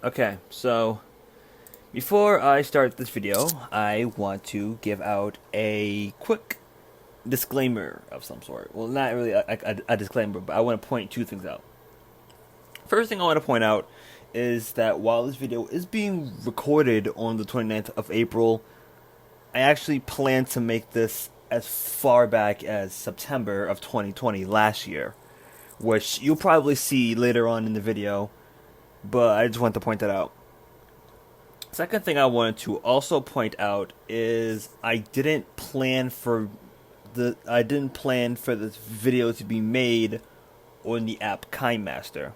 Okay, so before I start this video, I want to give out a quick disclaimer of some sort. Well, not really a disclaimer, but I want to point two things out. First thing I want to point out is that while this video is being recorded on the 29th of April, I actually plan to make this as far back as September of 2020 last year, which you'll probably see later on in the video, but I just want to point that out. Second thing I wanted to also point out is I didn't plan for this video to be made on the app KineMaster.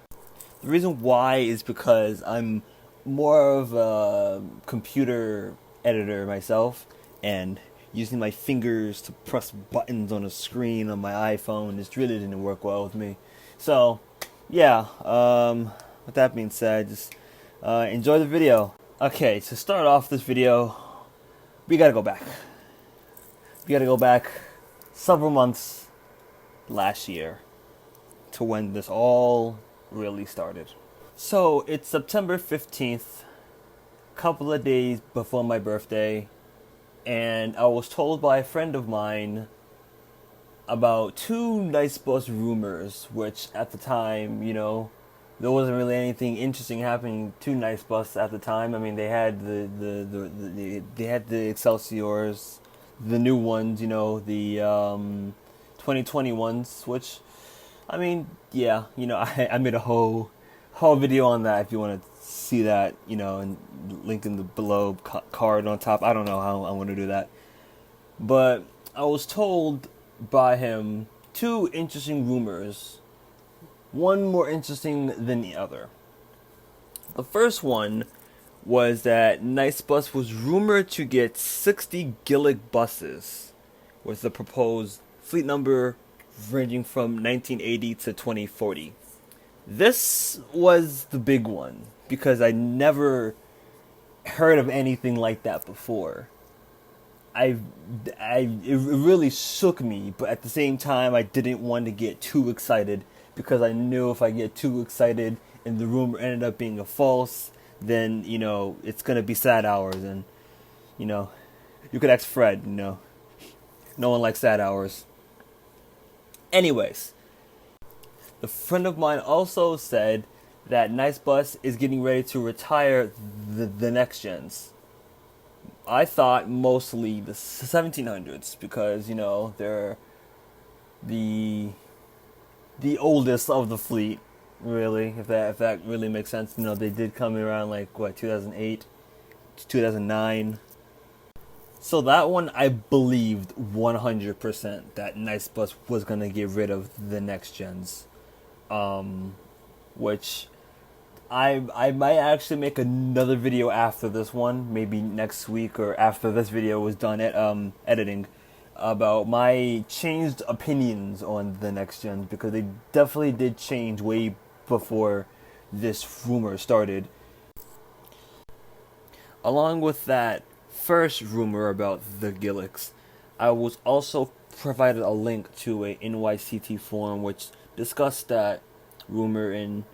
The reason why is because I'm more of a computer editor myself, and using my fingers to press buttons on a screen on my iPhone just really didn't work well with me. So, yeah, with that being said, just enjoy the video. Okay, to start off this video, we gotta go back. We gotta go back several months last year to when this all really started. So, it's September 15th, couple of days before my birthday, and I was told by a friend of mine about two Nice Bus rumors, which at the time, there wasn't really anything interesting happening to Nice Bus at the time. I mean, they had they had the Excelsiors, the new ones, the 2020 ones, which, I mean, yeah, I made a whole video on that if you want to see that, and link in the below card on top. I don't know how I'm going to do that. But I was told by him two interesting rumors, one more interesting than the other. The first one was that Nice Bus was rumored to get 60 Gillig buses, with the proposed fleet number ranging from 1980 to 2040. This was the big one because I never heard of anything like that before. It really shook me, but at the same time, I didn't want to get too excited because I knew if I get too excited and the rumor ended up being a false, then it's gonna be sad hours, and you could ask Fred. No one likes sad hours. Anyways, the friend of mine also said that Nice Bus is getting ready to retire the next gens. I thought mostly the 1700s because they're the oldest of the fleet, really. If that really makes sense. They did come around like 2008 to 2009. So that one I believed 100% that Nice Bus was gonna get rid of the next gens, which I might actually make another video after this one, maybe next week or after this video was done editing, about my changed opinions on the next gens, because they definitely did change way before this rumor started. Along with that first rumor about the Gilligs, I was also provided a link to a NYCT forum which discussed that rumor in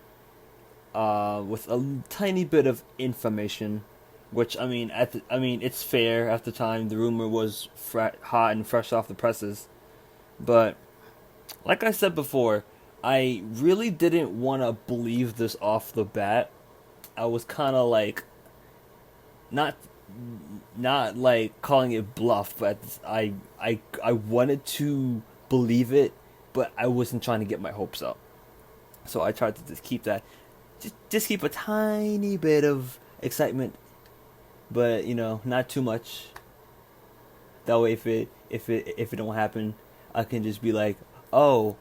with a tiny bit of information, which it's fair at the time. The rumor was hot and fresh off the presses, but like I said before, I really didn't want to believe this off the bat. I was kind of like not like calling it bluff, but I wanted to believe it, but I wasn't trying to get my hopes up. So I tried to just keep that. Just keep a tiny bit of excitement, but not too much. That way, if it don't happen, I can just be like, oh,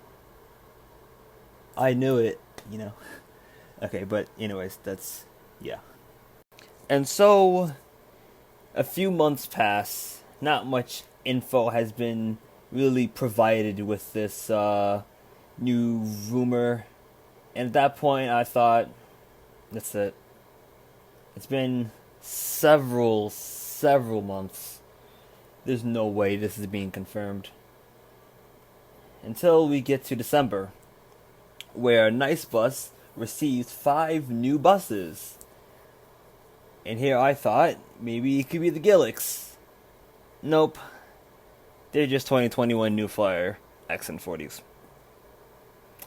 I knew it, Okay, but anyways, that's yeah. And so, a few months pass. Not much info has been really provided with this new rumor. And at that point, I thought, that's it. It's been several months. There's no way this is being confirmed. Until we get to December, where Nice Bus receives 5 new buses. And here I thought maybe it could be the Gilligs. Nope. They're just 2021 New Flyer XN40s.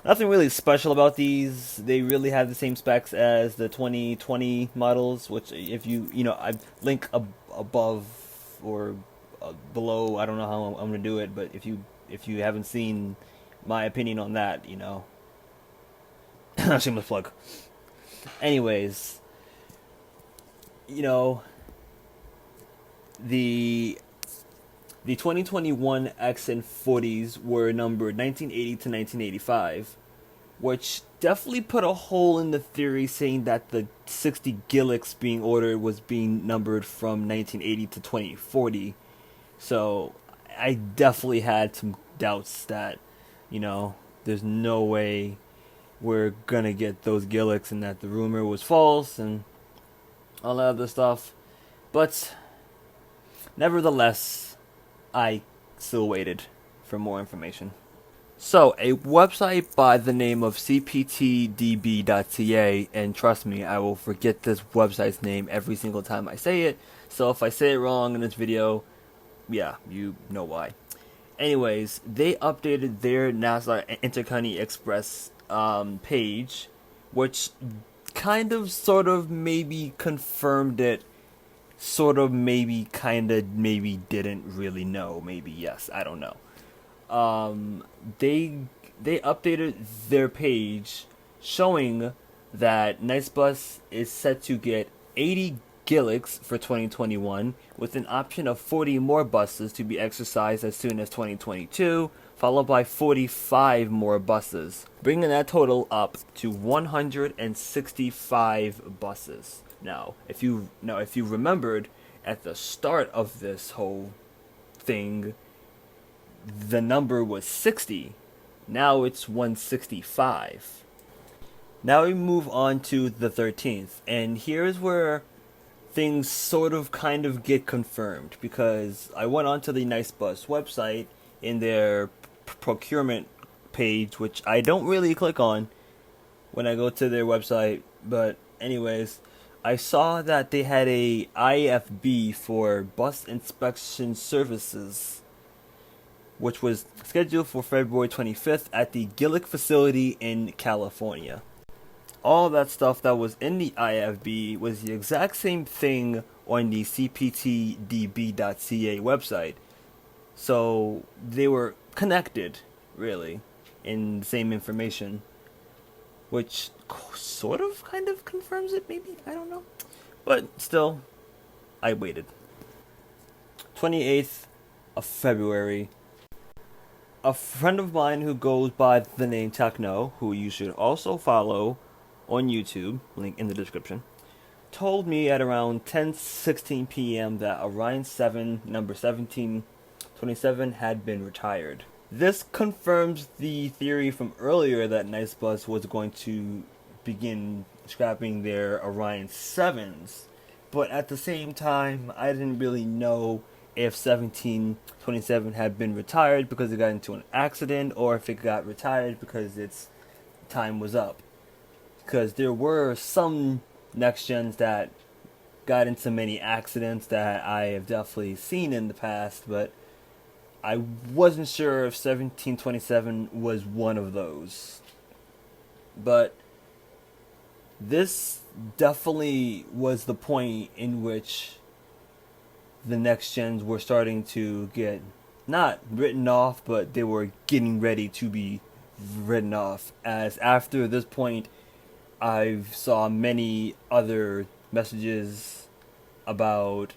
Nothing really special about these. They really have the same specs as the 2020 models, which if I link above or below. I don't know how I'm gonna do it, but if you haven't seen my opinion on that, shameless plug. Anyways, the 2021 XN40s were numbered 1980 to 1985, which definitely put a hole in the theory saying that the 60 Gilligs being ordered was being numbered from 1980 to 2040. So I definitely had some doubts that, there's no way we're gonna get those Gilligs and that the rumor was false and all that other stuff. But nevertheless, I still waited for more information. So, a website by the name of cptdb.ca, and trust me, I will forget this website's name every single time I say it, so if I say it wrong in this video, yeah, you know why. Anyways, they updated their NASA Intercounty Express page, which kind of, sort of, maybe confirmed it, sort of, maybe, kind of, maybe didn't really know, maybe yes, I don't know. They updated their page showing that Nicebus is set to get 80 Gilligs for 2021, with an option of 40 more buses to be exercised as soon as 2022, followed by 45 more buses, bringing that total up to 165 buses. Now, if you remembered at the start of this whole thing, the number was 60. Now it's 165. Now we move on to the 13th, and here's where things sort of kind of get confirmed, because I went onto the Nicebus website in their procurement page, which I don't really click on when I go to their website, but anyways, I saw that they had a IFB for bus inspection services, which was scheduled for February 25th at the Gillig facility in California. All that stuff that was in the IFB was the exact same thing on the cptdb.ca website. So they were connected, really, in the same information, which sort of kind of confirms it, maybe? I don't know. But still, I waited. 28th of February. A friend of mine who goes by the name Techno, who you should also follow on YouTube, link in the description, told me at around 10:16 p.m. that Orion 7 number 1727 had been retired. This confirms the theory from earlier that Nicebus was going to begin scrapping their Orion 7s, but at the same time, I didn't really know if 1727 had been retired because it got into an accident, or if it got retired because its time was up. Because there were some next gens that got into many accidents that I have definitely seen in the past, but I wasn't sure if 1727 was one of those. But this definitely was the point in which the next gens were starting to get not written off, but they were getting ready to be written off. As after this point, I saw many other messages about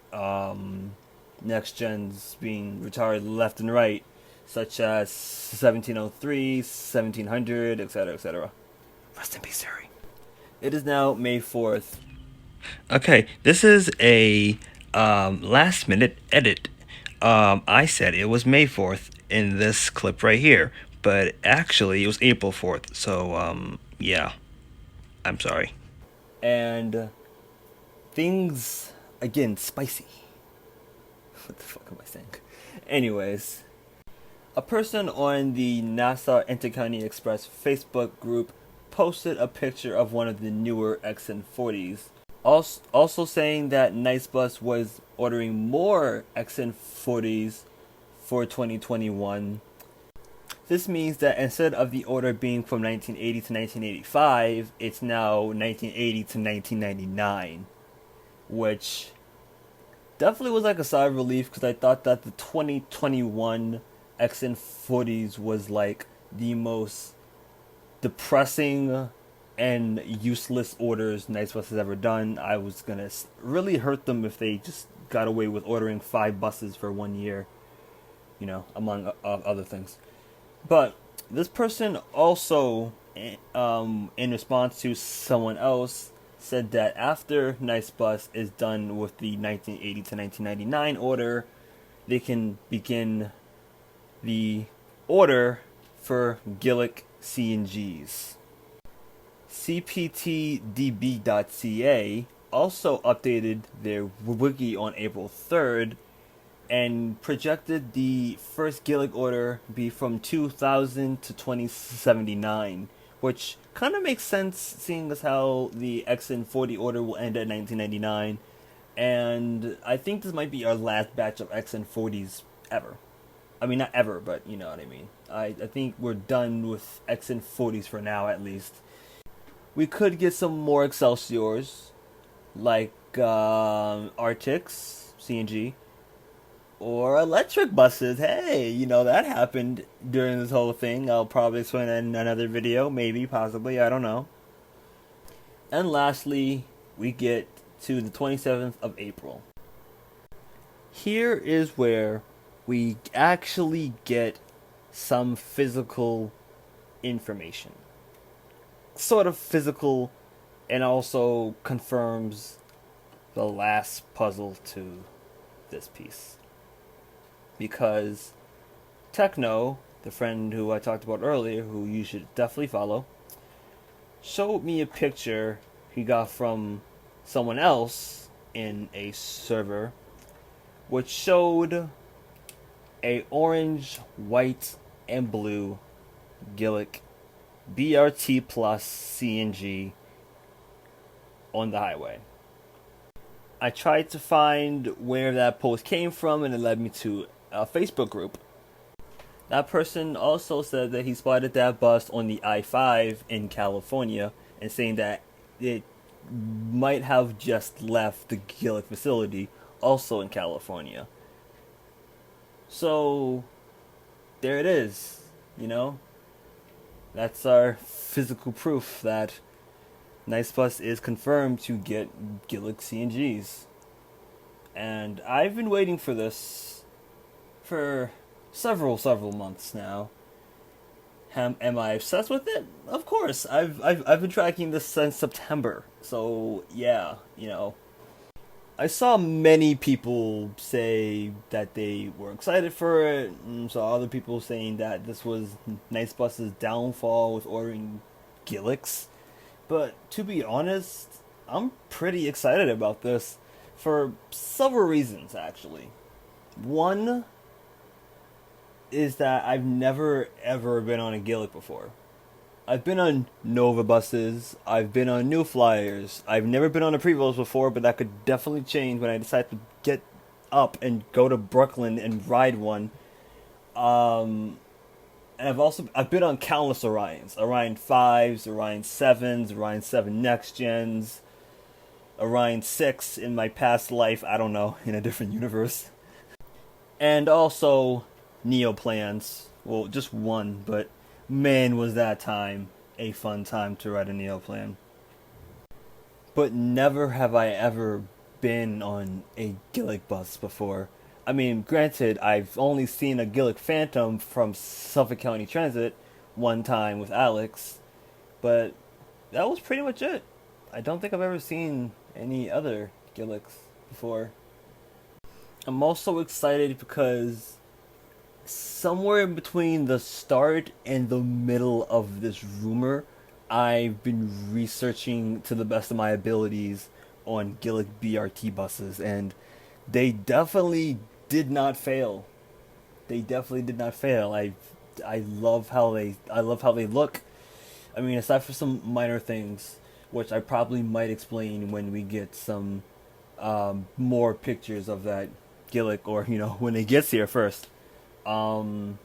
next gens being retired left and right, such as 1703, 1700, etc., etc. Rest in peace, Harry. It is now May 4th. Okay, this is a last minute edit. I said it was May 4th in this clip right here, but actually it was April 4th, so yeah, I'm sorry. And things, again, spicy. What the fuck am I saying? Anyways, a person on the NASA Intercounty Express Facebook group posted a picture of one of the newer XN40s, Also saying that Nicebus was ordering more XN40s for 2021. This means that instead of the order being from 1980 to 1985, it's now 1980 to 1999, which definitely was like a sigh of relief because I thought that the 2021 XN40s was like the most depressing and useless orders Nicebus has ever done. I was gonna really hurt them if they just got away with ordering 5 buses for 1 year, among other things. But this person also, in response to someone else, said that after Nicebus is done with the 1980 to 1999 order, they can begin the order for Gillig CNGs. CPTDB.ca also updated their wiki on April 3rd and projected the first Gillig order be from 2000 to 2079, which kind of makes sense seeing as how the XN40 order will end at 1999, and I think this might be our last batch of XN40s ever. I mean, not ever, but you know what I mean. I think we're done with XN40s for now, at least. We could get some more Excelsiors, like Arctics, CNG, or electric buses. Hey, that happened during this whole thing. I'll probably explain that in another video, maybe, possibly, I don't know. And lastly, we get to the 27th of April. Here is where we actually get some physical information. Sort of physical, and also confirms the last puzzle to this piece. Because Techno, the friend who I talked about earlier, who you should definitely follow, showed me a picture he got from someone else in a server, which showed a orange, white, and blue Gillig BRT plus CNG on the highway. I tried to find where that post came from, and it led me to a Facebook group. That person also said that he spotted that bus on the I-5 in California, and saying that it might have just left the Gillig facility, also in California. So, there it is, That's our physical proof that Nicebus is confirmed to get Gillig CNGs. And I've been waiting for this for several months now. Am I obsessed with it? Of course. I've been tracking this since September. So, yeah, I saw many people say that they were excited for it, and saw other people saying that this was Nicebus's downfall with ordering Gilligs. But to be honest, I'm pretty excited about this for several reasons, actually. One is that I've never ever been on a Gillig before. I've been on Nova buses, I've been on New Flyers, I've never been on a Prevost before, but that could definitely change when I decide to get up and go to Brooklyn and ride one. And I've been on countless Orions. Orion 5s, Orion 7s, Orion 7 Next Gens, Orion 6 in my past life, I don't know, in a different universe. And also Neoplans. Well, just one, but man, was that time a fun time to ride a Neoplan. But never have I ever been on a Gillig bus before. I mean, granted, I've only seen a Gillig Phantom from Suffolk County Transit one time with Alex, but that was pretty much it. I don't think I've ever seen any other Gilligs before. I'm also excited because somewhere in between the start and the middle of this rumor, I've been researching to the best of my abilities on Gillig BRT buses, and they definitely did not fail. They definitely did not fail. I love how they look. I mean, aside from some minor things, which I probably might explain when we get some more pictures of that Gillig, or when it gets here first. Um,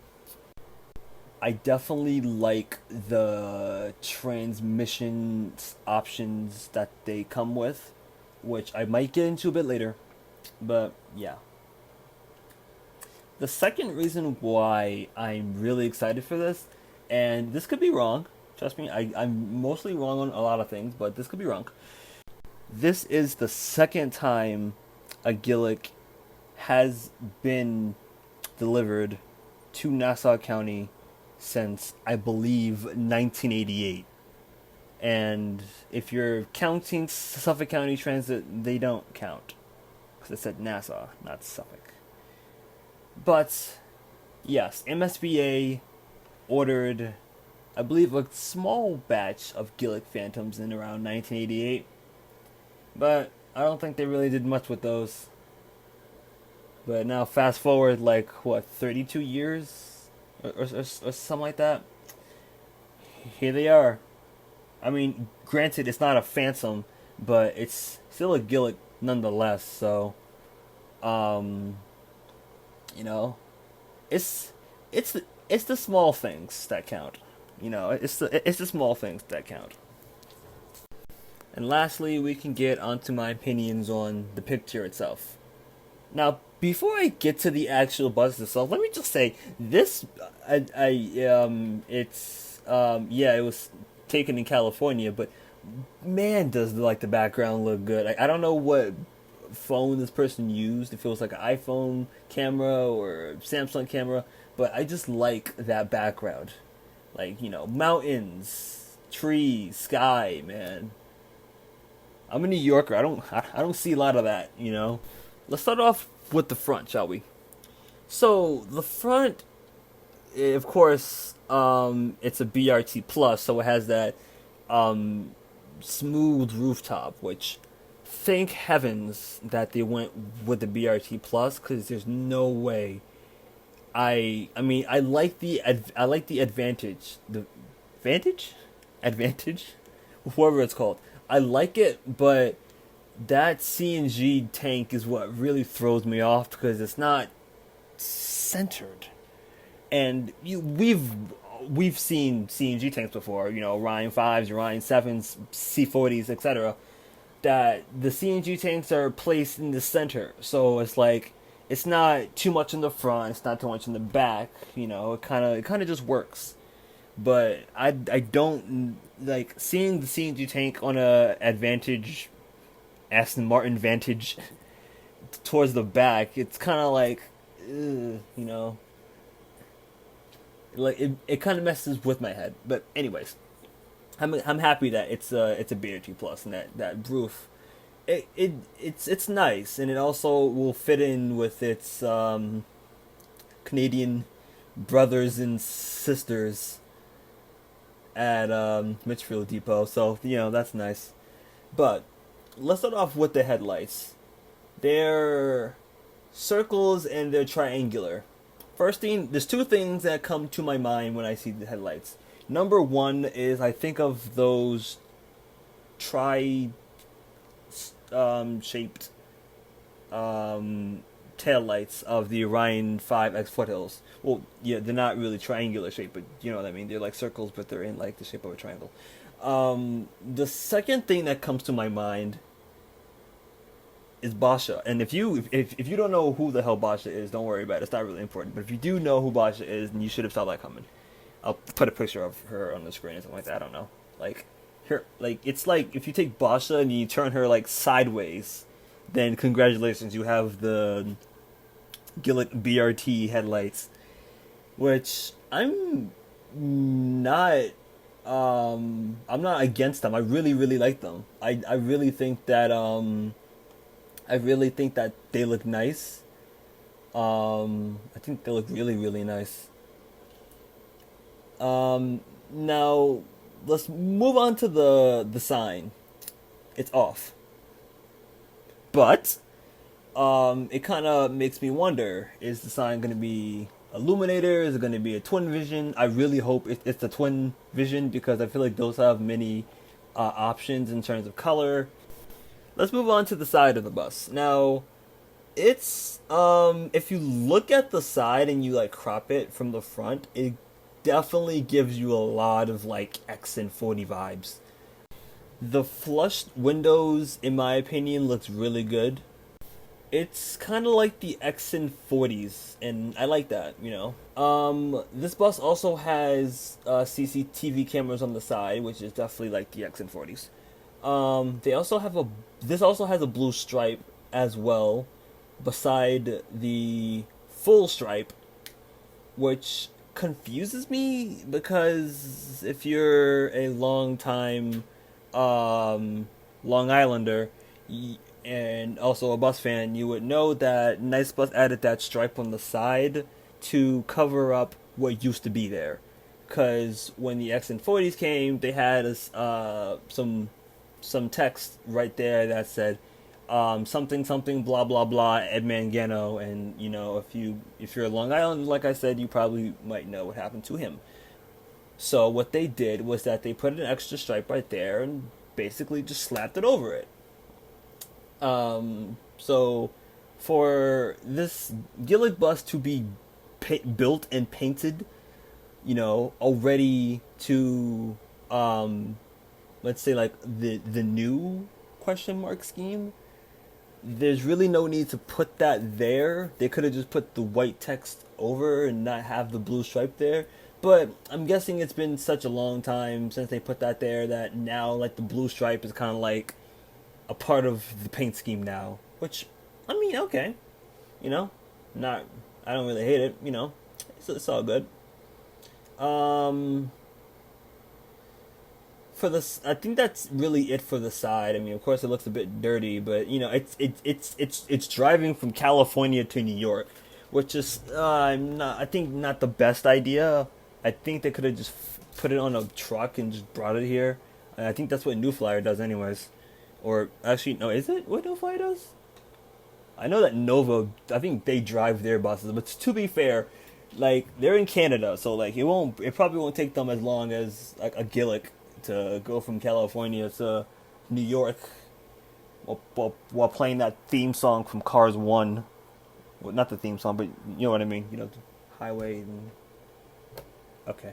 I definitely like the transmission options that they come with, which I might get into a bit later. But yeah. The second reason why I'm really excited for this, and this could be wrong, trust me, I'm mostly wrong on a lot of things, but this could be wrong. This is the second time a Gillig has been delivered to Nassau County since, I believe, 1988. And if you're counting Suffolk County Transit, they don't count. Because it said Nassau, not Suffolk. But, yes, MSBA ordered, I believe, a small batch of Gillig Phantoms in around 1988. But I don't think they really did much with those. But now, fast forward, like, what, 32 years? Or something like that? Here they are. I mean, granted, it's not a Phantom, but it's still a Gillig nonetheless, so, um, you know, it's, it's the small things that count. It's the small things that count. And lastly, we can get onto my opinions on the picture itself. Now, before I get to the actual bus itself, let me just say this. Yeah, it was taken in California, but man, does like the background look good. I don't know what phone this person used. If it was like an iPhone camera or Samsung camera, but I just like that background. Like mountains, trees, sky, man. I'm a New Yorker. I don't see a lot of that. Let's start off with the front, shall we? So the front, of course, it's a BRT plus, so it has that smooth rooftop. Which, thank heavens that they went with the BRT plus, because there's no way. I mean, I like the advantage, advantage, whatever it's called. I like it, but that CNG tank is what really throws me off, because it's not centered. And we've seen CNG tanks before, Orion 5s, Orion 7s, C40s, etc. That the CNG tanks are placed in the center, so it's like it's not too much in the front, it's not too much in the back. It kind of just works. But I don't like seeing the CNG tank on a Advantage, Aston Martin Vantage, towards the back. It's kind of like, like it kind of messes with my head. But anyways, I'm happy that it's a BRT plus, and that roof, it's nice, and it also will fit in with its Canadian brothers and sisters at Mitchfield Depot. So that's nice. But let's start off with the headlights. They're circles and they're triangular. First thing, there's two things that come to my mind when I see the headlights. Number one is I think of those shaped taillights of the Orion 5X foothills. Well, yeah, they're not really triangular shaped, but you know what I mean. They're like circles, but they're in like the shape of a triangle. The second thing that comes to my mind is Basha. And if you don't know who the hell Basha is, don't worry about it. It's not really important. But if you do know who Basha is, then you should have saw that coming. I'll put a picture of her on the screen or something like that. I don't know. Like her, like it's like if you take Basha and you turn her like sideways, then congratulations, you have the Gillig BRT headlights, which I'm not against them. I really, really like them. I really think that they look nice. I think they look really, really nice. Now let's move on to the sign. It's off. But it kind of makes me wonder, is the sign going to be illuminator? Is it going to be a twin vision? I really hope it's a twin vision, because I feel like those have many options in terms of color. Let's move on to the side of the bus. Now, it's if you look at the side and you like crop it from the front, it definitely gives you a lot of like XN40 vibes. The flushed windows, in my opinion, looks really good. It's kind of like the XN40s, and I like that, you know. This bus also has CCTV cameras on the side, which is definitely like the XN40s. They also have a This also has a blue stripe as well, beside the full stripe, which confuses me because if you're a long time Long Islander and also a bus fan, you would know that Nice Bus added that stripe on the side to cover up what used to be there. Because when the XN40s came, they had some text right there that said something something blah blah blah Ed Mangano, and you know if you're a Long Island, like I said, you probably might know what happened to him. So what they did was that they put an extra stripe right there and basically just slapped it over it. So for this Gillig bus to be built and painted, you know, already to let's say like the new question mark scheme, there's really no need to put that there. They could have just put the white text over and not have the blue stripe there. But I'm guessing it's been such a long time since they put that there that now like the blue stripe is kind of like a part of the paint scheme now. Which, I mean, okay, you know, not I don't really hate it. You know, it's all good. Um, for this, I think that's really it for the side. I mean, of course, it looks a bit dirty, but you know, it's driving from California to New York, which is not. I think not the best idea. I think they could have just put it on a truck and just brought it here. I think that's what New Flyer does, anyways. Or actually, no, is it what New Flyer does? I know that Nova. I think they drive their buses, but to be fair, like they're in Canada, so like it probably won't take them as long as like a Gillig to go from California to New York while playing that theme song from Cars 1. Well, not the theme song, but you know what I mean. You know, the highway. And... Okay.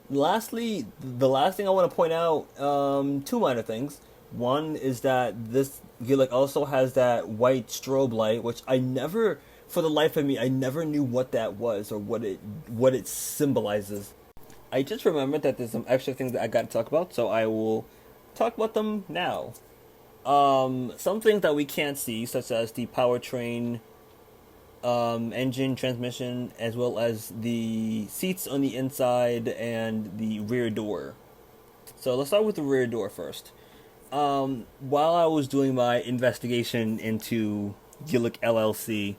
Lastly, the last thing I want to point out, two minor things. One is that this Gillig also has that white strobe light, which I never, for the life of me, I never knew what that was or what it symbolizes. I just remembered that there's some extra things that I got to talk about, so I will talk about them now. Some things that we can't see, such as the powertrain, engine, transmission, as well as the seats on the inside and the rear door. So let's start with the rear door first. While I was doing my investigation into Gillig LLC,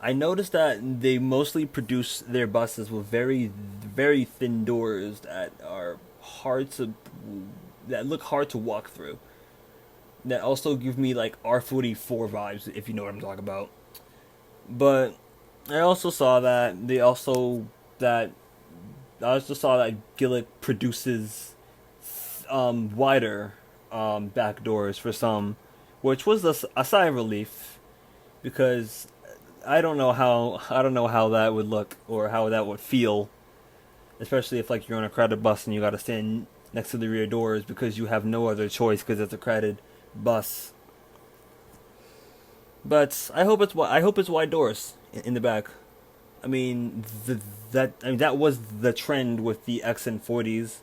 I noticed that they mostly produce their buses with very, very thin doors that look hard to walk through. That also give me like R44 vibes, if you know what I'm talking about. But I also saw that Gillig produces wider back doors for some, which was a sigh of relief because I don't know how that would look or how that would feel, especially if like you're on a crowded bus and you got to stand next to the rear doors because you have no other choice because it's a crowded bus. But I hope it's wide doors in the back. I mean that was the trend with the XN40s,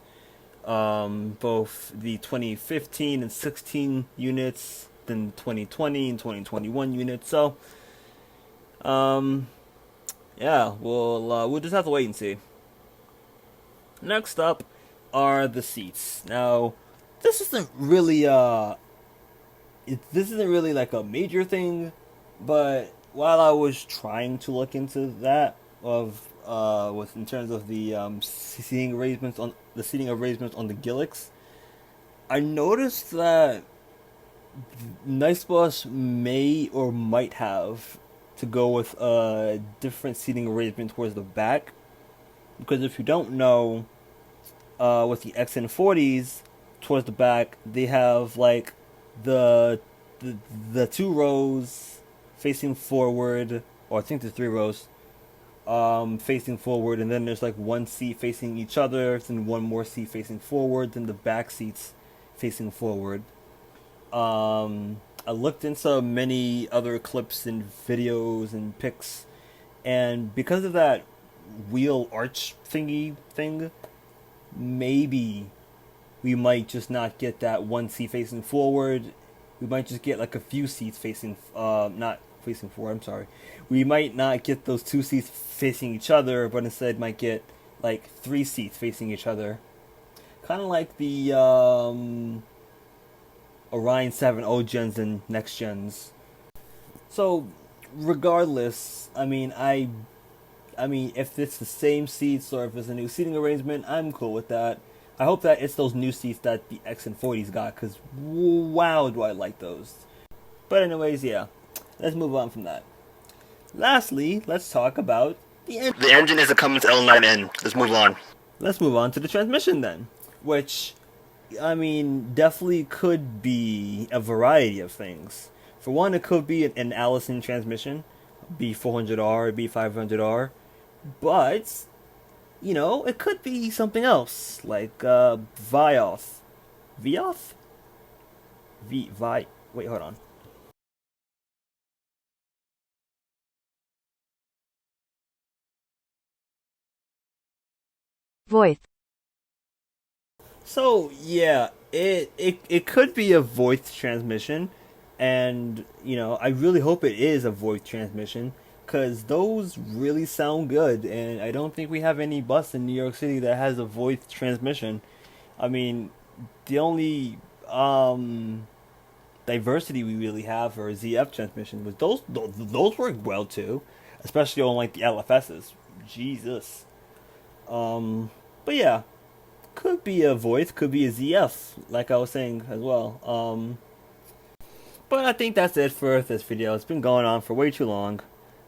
both the 2015 and 16 units, then 2020 and 2021 units. So, yeah, we'll just have to wait and see. Next up are the seats. Now, this isn't really like a major thing, but while I was trying to look into that with in terms of the seating arrangements on the the Gilligs, I noticed that Nice Bus may or might have to go with different seating arrangement towards the back, because if you don't know, with the XN40s, towards the back, they have like the the two rows facing forward, or I think the three rows facing forward, and then there's like one seat facing each other, then one more seat facing forward, then the back seats facing forward. I looked into many other clips and videos and pics, and because of that wheel arch thingy thing, maybe we might just not get that one seat facing forward. We might just get like a few seats facing, not facing forward. I'm sorry. We might not get those two seats facing each other, but instead might get like three seats facing each other. Kind of like the Orion 7 old gens and next gens. So, regardless, I mean, if it's the same seats or if it's a new seating arrangement, I'm cool with that. I hope that it's those new seats that the XN40s got, because wow, do I like those. But anyways, yeah, let's move on from that. Lastly, let's talk about the engine. The engine is a Cummins L9N. Let's move on. Let's move on to the transmission then, which, I mean, definitely could be a variety of things. For one, it could be an Allison transmission, B400R, B500R, but you know, it could be something else, like Vioth. Vioth? Wait, hold on. Voith. So, yeah, it could be a Voith transmission, and, you know, I really hope it is a Voith transmission, because those really sound good, and I don't think we have any bus in New York City that has a Voith transmission. I mean, the only diversity we really have are ZF transmission, but those work well too, especially on like the LFSs. Jesus. But yeah, could be a voice, could be a ZF, like I was saying as well. But I think that's it for this video. It's been going on for way too long.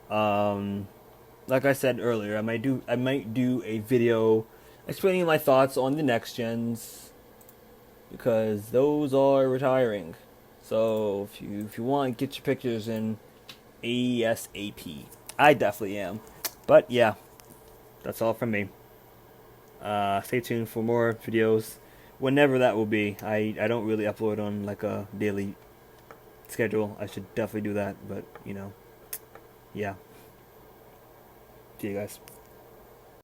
Like I said earlier, I might do a video explaining my thoughts on the next gens, because those are retiring. So if you want, get your pictures in ASAP. I definitely am. But yeah, that's all from me. Stay tuned for more videos, whenever that will be. I don't really upload on like a daily schedule. I should definitely do that, but you know, yeah. See you guys.